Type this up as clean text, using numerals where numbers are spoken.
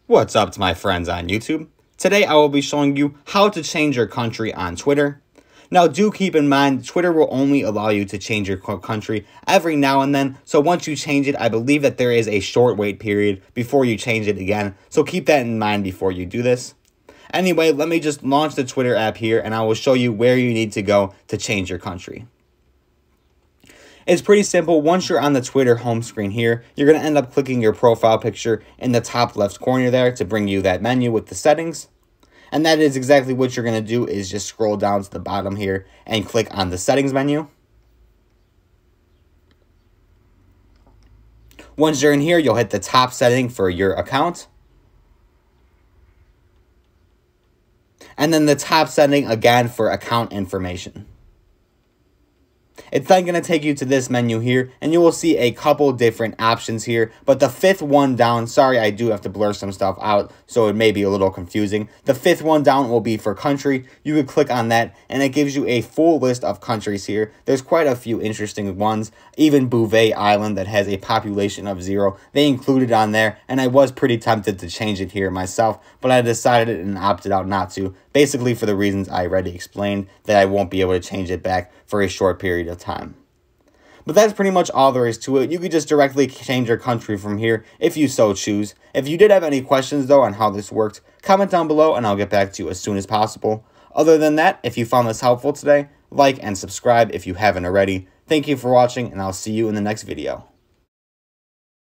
What's up to my friends on YouTube? Today I will be showing you how to change your country on Twitter. Now do keep in mind, Twitter will only allow you to change your country every now and then. So once you change it, I believe that there is a short wait period before you change it again. So keep that in mind before you do this. Anyway, let me just launch the Twitter app here and I will show you where you need to go to change your country. It's pretty simple. Once you're on the Twitter home screen here, you're going to end up clicking your profile picture in the top left corner there to bring you that menu with the settings. And that is exactly what you're going to do, is just scroll down to the bottom here and click on the settings menu. Once you're in here, you'll hit the top setting for your account. And then the top setting again for account information. It's then going to take you to this menu here, and you will see a couple different options here, but the fifth one down, sorry, I do have to blur some stuff out, so it may be a little confusing. The fifth one down will be for country. You could click on that, and it gives you a full list of countries here. There's quite a few interesting ones, even Bouvet Island that has a population of 0. They included on there, and I was pretty tempted to change it here myself, but I decided and opted out not to, basically for the reasons I already explained, that I won't be able to change it back for a short period of time. But that's pretty much all there is to it. You could just directly change your country from here if you so choose. If you did have any questions though on how this worked, comment down below and I'll get back to you as soon as possible. Other than that, if you found this helpful today, like and subscribe if you haven't already. Thank you for watching and I'll see you in the next video.